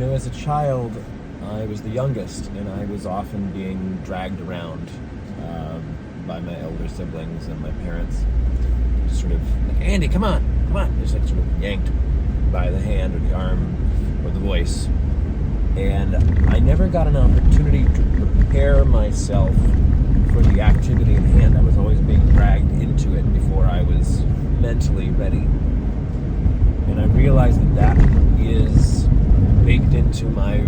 as a child, I was the youngest, and I was often being dragged around by my elder siblings and my parents. Just sort of, Andy, come on. Just like sort of yanked by the hand or the arm or the voice. And I never got an opportunity to prepare myself for the activity in hand. I was always being dragged into it before I was mentally ready. And I realized that is baked into my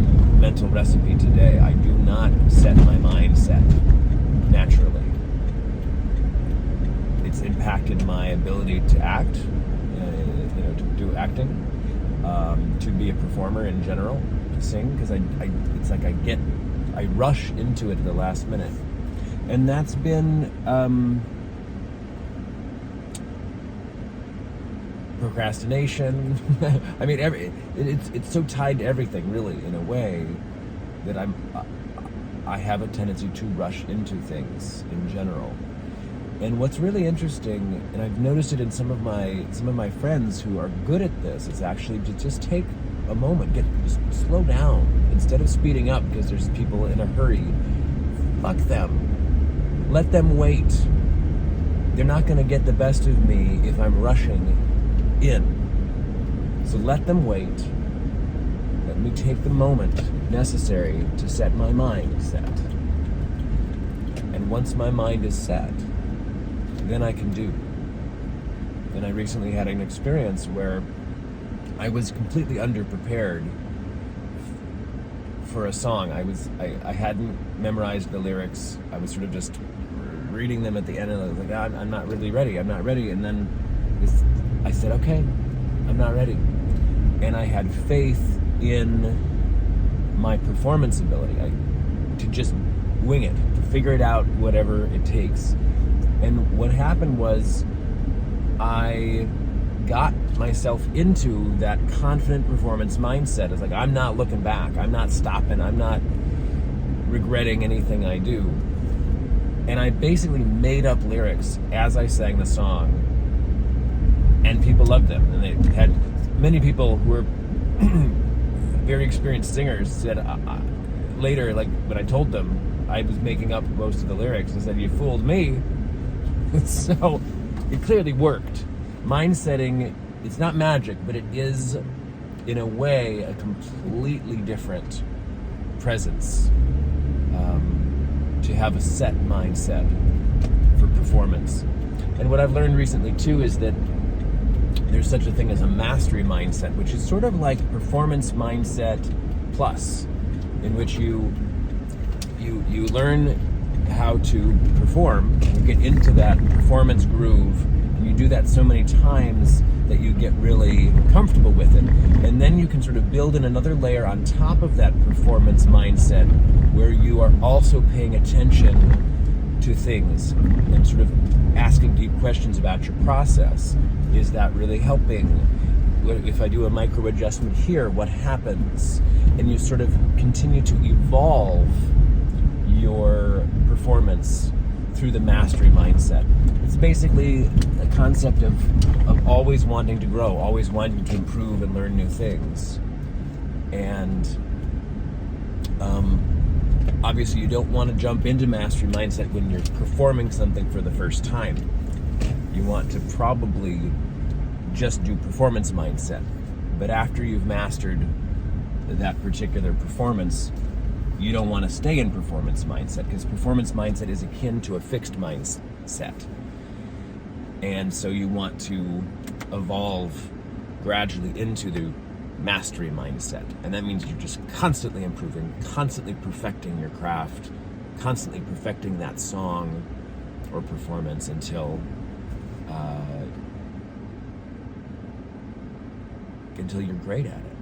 mental recipe today. I do not set my mindset naturally. It's impacted my ability to act, to do acting, to be a performer in general, to sing, because it's like I rush into it at the last minute. And that's been procrastination. I mean, it's so tied to everything, really, in a way, that I have a tendency to rush into things in general. And what's really interesting, and I've noticed it in some of my friends who are good at this, is actually to just take a moment, just slow down instead of speeding up because there's people in a hurry. Fuck them. Let them wait. They're not going to get the best of me if I'm rushing in. So let them wait. Let me take the moment necessary to set my mind set. And once my mind is set, then I can do. And I recently had an experience where I was completely underprepared for a song. I hadn't memorized the lyrics. I was sort of just reading them at the end, and I was like, I'm not really ready. I'm not ready. And then I said, okay, I'm not ready. And I had faith in my performance ability to just wing it, to figure it out, whatever it takes. And what happened was I got myself into that confident performance mindset. It's like, I'm not looking back. I'm not stopping. I'm not regretting anything I do. And I basically made up lyrics as I sang the song. And people loved them. And they had many people who were very experienced singers said later, like when I told them I was making up most of the lyrics, and said, you fooled me. So it clearly worked. Mind setting, it's not magic, but it is, in a way, a completely different presence to have a set mindset for performance. And what I've learned recently, too, is that there's such a thing as a mastery mindset, which is sort of like performance mindset plus, in which you learn how to perform, you get into that performance groove, and you do that so many times that you get really comfortable with it. And then you can sort of build in another layer on top of that performance mindset where you are also paying attention to things and sort of asking deep questions about your process. Is that really helping? If I do a micro adjustment here, what happens? And you sort of continue to evolve your performance through the mastery mindset. It's basically a concept of always wanting to grow, always wanting to improve and learn new things. And obviously you don't want to jump into mastery mindset when you're performing something for the first time. You want to probably just do performance mindset. But after you've mastered that particular performance, you don't want to stay in performance mindset, because performance mindset is akin to a fixed mindset. And so you want to evolve gradually into the mastery mindset. And that means you're just constantly improving, constantly perfecting your craft, constantly perfecting that song or performance until you're great at it.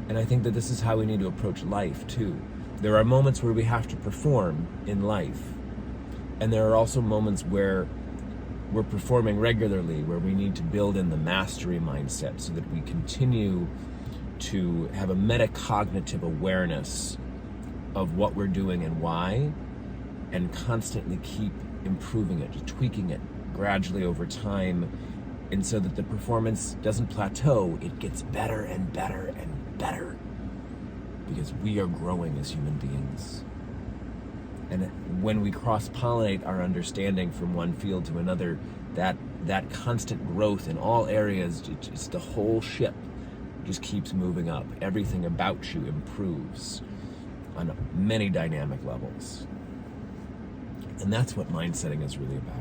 And I think that this is how we need to approach life too. There are moments where we have to perform in life, and there are also moments where we're performing regularly, where we need to build in the mastery mindset so that we continue to have a metacognitive awareness of what we're doing and why, and constantly keep improving it, tweaking it gradually over time, and so that the performance doesn't plateau, it gets better and better and better. because we are growing as human beings. And when we cross-pollinate our understanding from one field to another, that constant growth in all areas, it's the whole ship just keeps moving up. Everything about you improves on many dynamic levels. And that's what mind setting is really about.